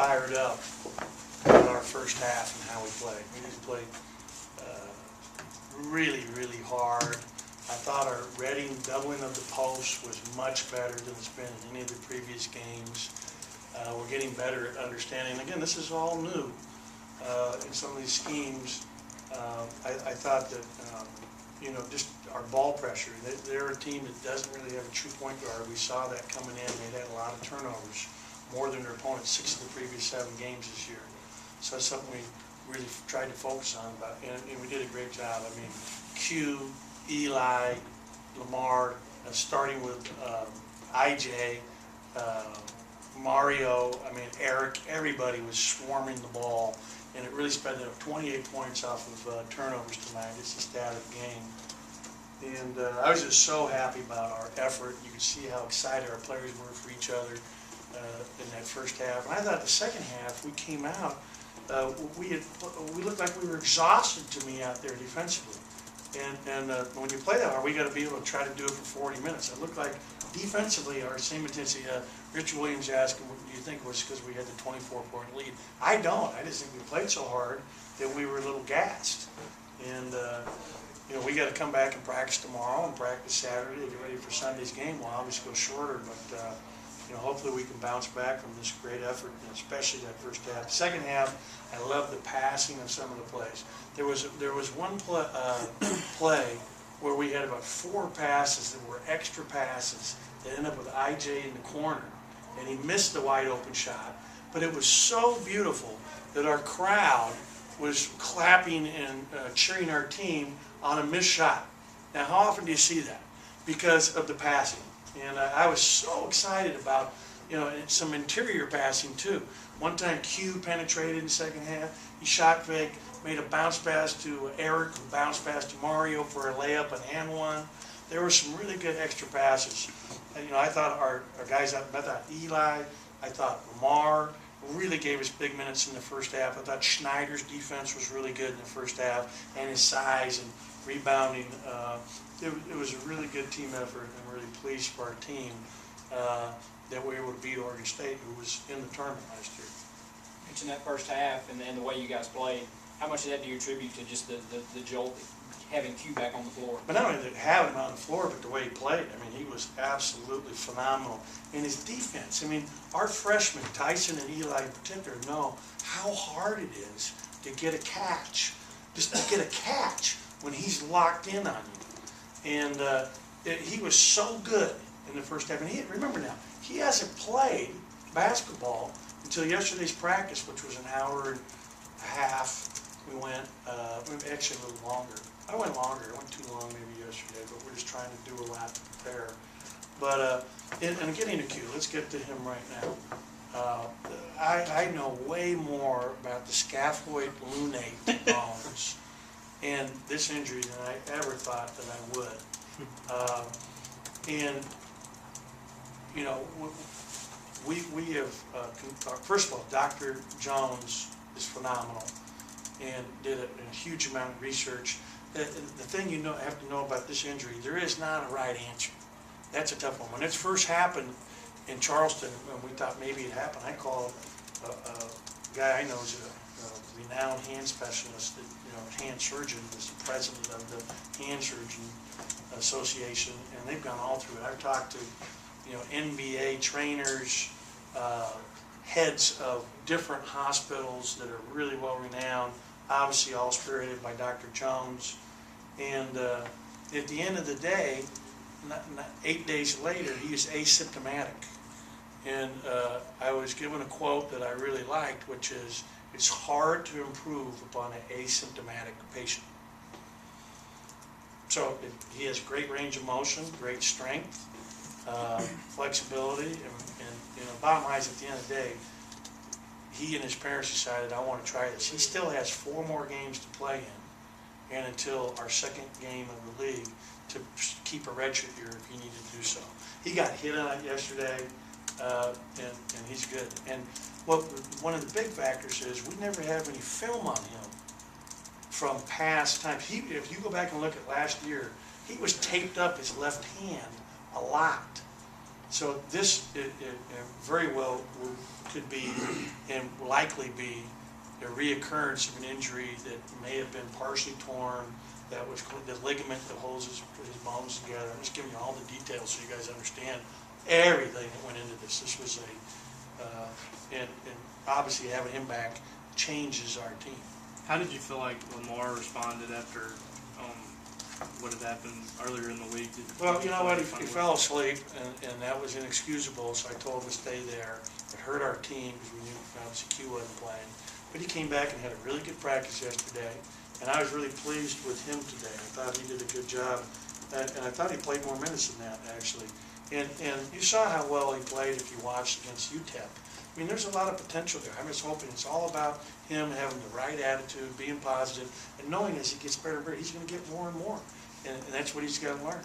fired up in our first half and how we played. We just played really, really hard. I thought our Reading doubling of the post was much better than it's been in any of the previous games. We're getting better at understanding. Again, this is all new in some of these schemes. I thought that, just our ball pressure. They're a team that doesn't really have a true point guard. We saw that coming in. They had a lot of turnovers, more than their opponents 6 of the previous 7 games this year. So that's something we really tried to focus on, and we did a great job. I mean, Q, Eli, Lamar, starting with IJ, Mario, I mean, Eric, everybody was swarming the ball, and it really sped up 28 points off of turnovers tonight. It's a static game. And I was just so happy about our effort. You could see how excited our players were for each other in that first half. And I thought the second half, we came out, we looked like we were exhausted to me out there defensively. And when you play that hard, we got to be able to try to do it for 40 minutes. It looked like defensively our same intensity. Rich Williams asked, "What do you think it was because we had the 24-point lead?" I don't. I just think we played so hard that we were a little gassed. And we got to come back and practice tomorrow and practice Saturday to get ready for Sunday's game. We'll obviously go shorter, but hopefully we can bounce back from this great effort, and especially that first half. The second half, I love the passing of some of the plays. There was one play where we had about 4 passes that were extra passes that ended up with IJ in the corner, and he missed the wide open shot. But it was so beautiful that our crowd was clapping and cheering our team on a missed shot. Now, how often do you see that? Because of the passing. And I was so excited about, some interior passing too. One time Q penetrated in the second half. He shot fake, made a bounce pass to Eric, who bounced pass to Mario for a layup and one. There were some really good extra passes. And, I thought our guys, I thought Eli, I thought Lamar really gave us big minutes in the first half. I thought Schneider's defense was really good in the first half, and his size and rebounding. It was a really good team effort, and I'm really pleased for our team that we were able to beat Oregon State, who was in the tournament last year. Mentioned that first half and the way you guys played. How much of that do you attribute to just the jolt, having Q back on the floor? But not only having him on the floor, but the way he played. I mean, he was absolutely phenomenal. And his defense, I mean, our freshmen, Tyson and Eli in particular, know how hard it is to get a catch. Just to get a catch when he's locked in on you. And he was so good in the first half. And remember now, he hasn't played basketball until yesterday's practice, which was an hour and a half. We went, actually a little longer. I went longer. I went too long maybe yesterday, but we're just trying to do a lot to prepare. But, and getting to Q, let's get to him right now. I know way more about the scaphoid lunate bones and this injury than I ever thought that I would. And, we have, first of all, Dr. Jones is phenomenal and did a huge amount of research. The thing have to know about this injury, there is not a right answer. That's a tough one. When it first happened in Charleston, when we thought maybe it happened, I called a guy I know is a renowned hand specialist, hand surgeon, is the president of the Hand Surgeon Association, and they've gone all through it. I've talked to NBA trainers, heads of different hospitals that are really well renowned, obviously all spearheaded by Dr. Jones. And at the end of the day, 8 days later, he is asymptomatic. And I was given a quote that I really liked, which is, "It's hard to improve upon an asymptomatic patient." So he has great range of motion, great strength, flexibility, and bottom line is, at the end of the day, he and his parents decided, I want to try this. He still has 4 more games to play in, and until our second game of the league, to keep a redshirt year if he needed to do so. He got hit on it yesterday, and he's good. And one of the big factors is we never have any film on him from past times. If you go back and look at last year, he was taped up his left hand a lot. So this very well could be and likely be a reoccurrence of an injury that may have been partially torn, that was the ligament that holds his bones together. I'm just giving you all the details so you guys understand everything that went into this. This was and obviously having him back changes our team. How did you feel like Lamar responded after what had happened earlier in the week? Well, you know what, he fell asleep, and that was inexcusable, so I told him to stay there. It hurt our team because we knew obviously Q wasn't playing. But he came back and had a really good practice yesterday, and I was really pleased with him today. I thought he did a good job, and I thought he played more minutes than that, actually. And you saw how well he played if you watched against UTEP. I mean, there's a lot of potential there. I'm just hoping it's all about him having the right attitude, being positive, and knowing as he gets better and better, he's going to get more and more. And that's what he's got to learn.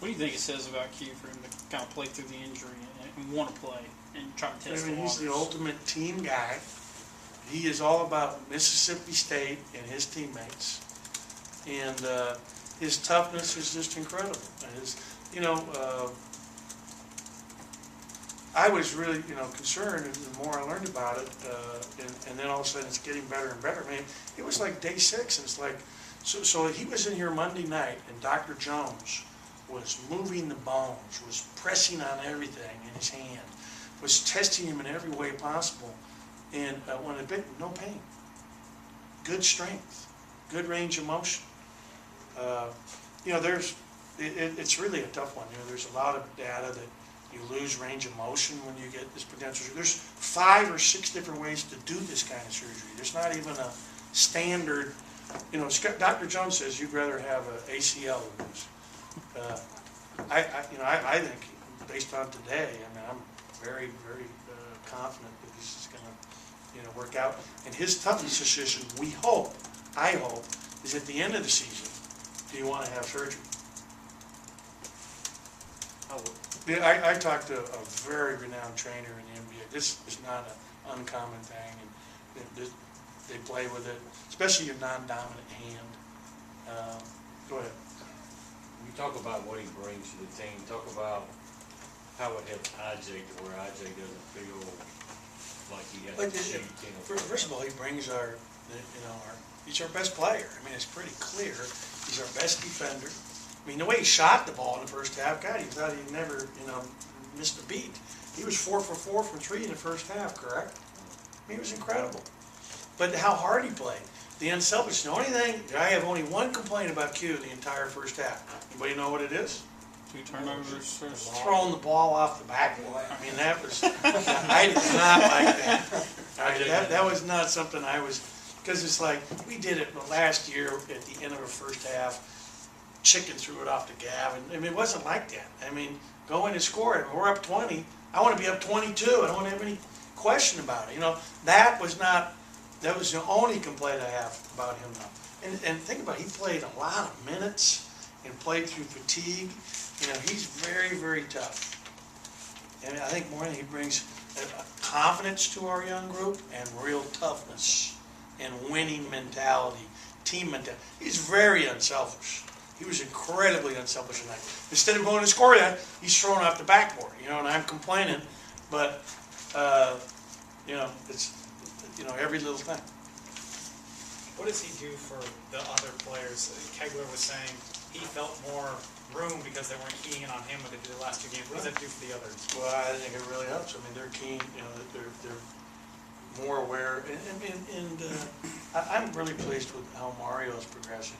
What do you think it says about Q for him to kind of play through the injury and want to play and try to test I mean, the he's the waters? ultimate team guy. He is all about Mississippi State and his teammates. And his toughness is just incredible. I was really, concerned, and the more I learned about it, and then all of a sudden it's getting better and better. I mean, it was like day 6, and it's like, so he was in here Monday night, and Dr. Jones was moving the bones, was pressing on everything in his hand, was testing him in every way possible, and when it bit, no pain, good strength, good range of motion. It's really a tough one. There's a lot of data that you lose range of motion when you get this potential. There's 5 or 6 different ways to do this kind of surgery. There's not even a standard. Dr. Jones says you'd rather have an ACL than this. I think based on today, I'm very, very confident that this is going to work out. And his toughest decision, I hope, is at the end of the season. Do you want to have surgery? I talked to a very renowned trainer in the NBA. This is not an uncommon thing, and they play with it, especially your non-dominant hand. Go ahead. You talk about what he brings to the team. Talk about how it helps IJ to where IJ doesn't feel like he has to shoot. First of all, he brings he's our best player. I mean, it's pretty clear. He's our best defender. I mean, the way he shot the ball in the first half, God, he thought he'd never, missed a beat. He was 4 for 4 from 3 in the first half, correct? I mean, it was incredible. But how hard he played. The unselfish. The only thing, I have only one complaint about Q the entire first half. Anybody know what it is? 2 turnovers. Throwing the ball off the backboard. I mean, that was, I did not like that. That was not something I was, because it's like, we did it last year at the end of the first half. Chicken threw it off to Gavin. I mean, it wasn't like that. I mean, go in and score it. We're up 20. I want to be up 22. I don't want to have any question about it. That was the only complaint I have about him now. And think about it, he played a lot of minutes and played through fatigue. He's very, very tough. And I think more than he brings confidence to our young group and real toughness and winning mentality, team mentality. He's very unselfish. He was incredibly unselfish tonight. Instead of going to score that, he's thrown off the backboard, and I'm complaining, but, it's, every little thing. What does he do for the other players? Kegler was saying he felt more room because they weren't keying in on him like they did the last 2 games. What does that do for the others? Well, I think it really helps. I mean, they're keen, they're more aware, and I'm really pleased with how Mario's progressing.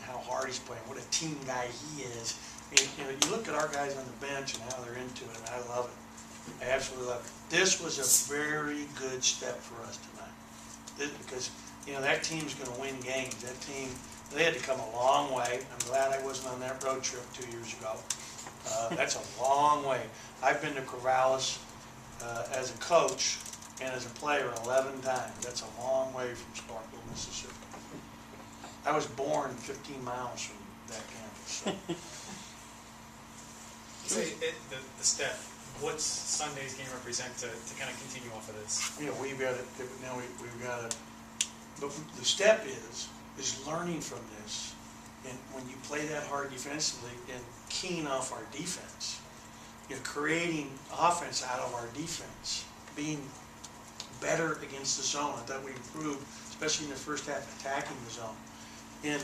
How hard he's playing, what a team guy he is. I mean, you look at our guys on the bench and how they're into it, and I love it. I absolutely love it. This was a very good step for us tonight. Because, that team's going to win games. That team, they had to come a long way. I'm glad I wasn't on that road trip 2 years ago. That's a long way. I've been to Corvallis as a coach and as a player 11 times. That's a long way from Sparkville, Mississippi. I was born 15 miles from that campus. So. The step, what's Sunday's game represent to kind of continue off of this? We've got to, now we've got to, but the step is learning from this. And when you play that hard defensively and keying off our defense, creating offense out of our defense, being better against the zone. I thought we improved, especially in the first half, attacking the zone. And,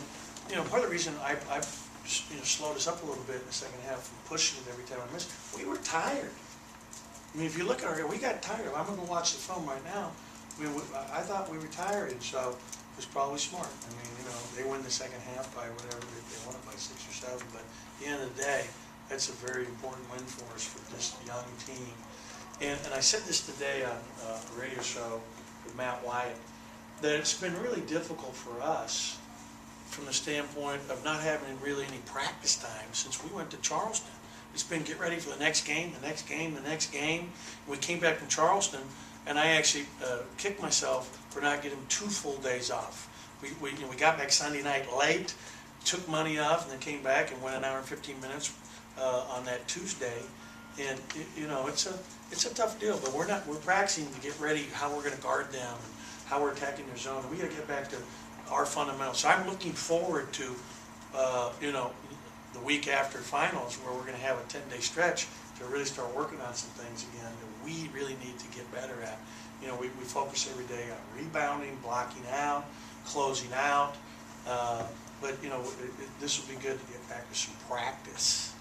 part of the reason I've slowed us up a little bit in the second half from pushing it every time I missed, we were tired. I mean, if you look at we got tired. I'm gonna go watch the film right now. I mean, I thought we were tired, and so it was probably smart. I mean, they win the second half by whatever, they won it by 6 or 7, but at the end of the day, that's a very important win for us for this young team. And I said this today on a radio show with Matt Wyatt, that it's been really difficult for us from the standpoint of not having really any practice time since we went to Charleston. It's been get ready for the next game, the next game, the next game. We came back from Charleston, and I actually kicked myself for not getting 2 full days off. We got back Sunday night late, took money off, and then came back and went an hour and 15 minutes on that Tuesday. And it's a tough deal, but we're practicing to get ready how we're going to guard them and how we're attacking their zone. And we got to get back to our fundamentals. So I'm looking forward to the week after finals, where we're going to have a 10-day stretch to really start working on some things again that we really need to get better at. We focus every day on rebounding, blocking out, closing out, but this will be good to get back to some practice.